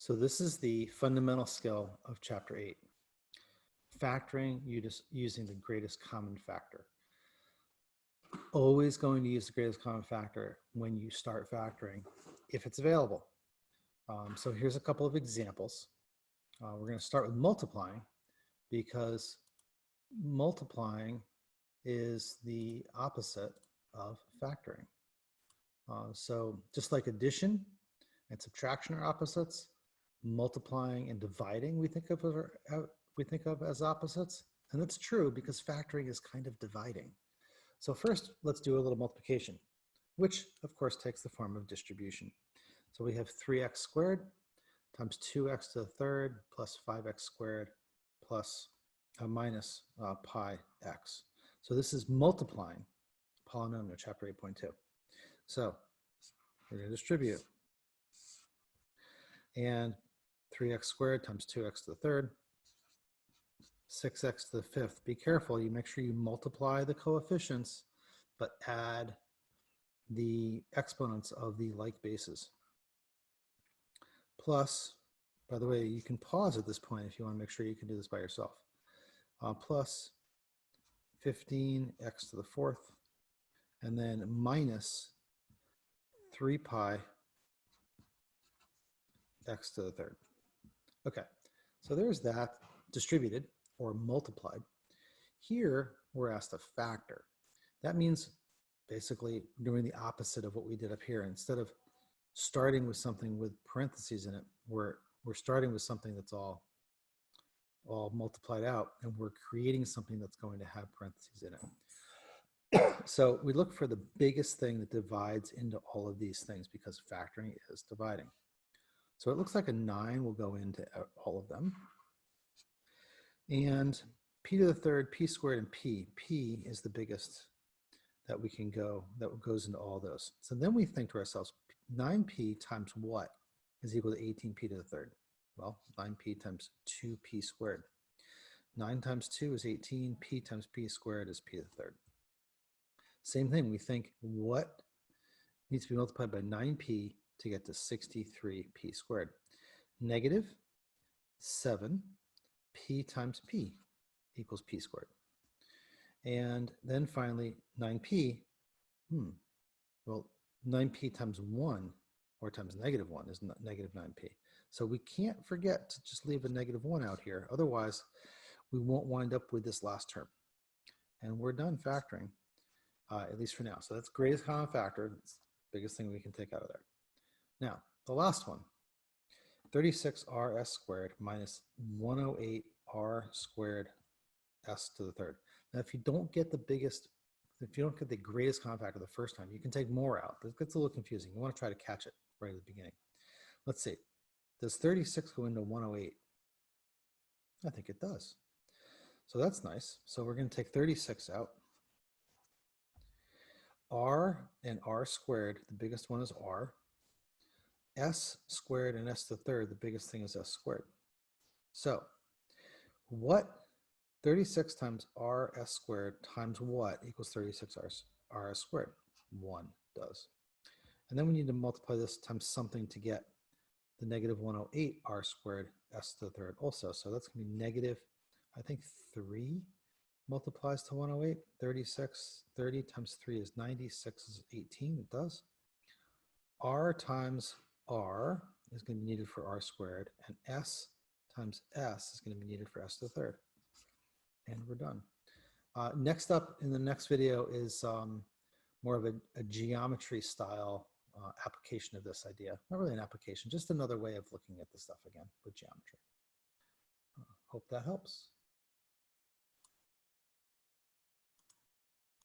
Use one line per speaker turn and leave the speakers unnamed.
So this is the fundamental skill of chapter 8. Factoring using the greatest common factor. Always going to use the greatest common factor when you start factoring, if it's available. So here's a couple of examples. We're going to start with multiplying because multiplying is the opposite of factoring. So just like addition and subtraction are opposites, multiplying and dividing we think of as opposites, and that's true because factoring is kind of dividing. So first, let's do a little multiplication, which of course takes the form of distribution. So we have 3x squared times 2x to the third plus 5x squared plus minus pi x. So this is multiplying polynomial, chapter 8.2. So we're going to distribute. And 3x squared times 2x to the third, 6x to the fifth. Be careful, you make sure you multiply the coefficients, but add the exponents of the like bases. Plus, by the way, you can pause at this point if you want to make sure you can do this by yourself. Plus 15x to the fourth, and then minus 3 pi x to the third. Okay, so there's that distributed or multiplied. Here, we're asked to factor. That means basically doing the opposite of what we did up here. Instead of starting with something with parentheses in it, we're starting with something that's all multiplied out, and we're creating something that's going to have parentheses in it. So we look for the biggest thing that divides into all of these things because factoring is dividing. So it looks like a 9 will go into all of them. And p to the third, p squared, and p is the biggest that we can go, that goes into all those. So then we think to ourselves, 9p times what is equal to 18p to the third? Well, 9p times 2p squared. 9 times 2 is 18, p times p squared is p to the third. Same thing, we think what needs to be multiplied by 9p to get to 63p squared. Negative 7 p times p equals p squared. And then finally 9p, well, 9p times 1 or times negative 1 is negative 9p. So we can't forget to just leave a negative 1 out here. Otherwise, we won't wind up with this last term. And we're done factoring, at least for now. So that's greatest common factor. That's the biggest thing we can take out of there. Now, the last one, 36rs squared minus 108r squared s to the third. Now, if you don't get the greatest common factor the first time, you can take more out, but it gets a little confusing. You want to try to catch it right at the beginning. Let's see. Does 36 go into 108? I think it does. So that's nice. So we're going to take 36 out. R and r squared, the biggest one is r. S squared and s to the third, the biggest thing is s squared. So what 36 times rs squared times what equals 36 rs squared? 1 does. And then we need to multiply this times something to get the negative 108 r squared s to the third also. So that's going to be negative, I think 3 multiplies to 108. 36, 30 times 3 is 96 is 18. It does. R times r is going to be needed for r squared, and s times s is going to be needed for s to the third. And we're done. Next up in the next video is more of a geometry style application of this idea. Not really an application, just another way of looking at the stuff again with geometry. Hope that helps.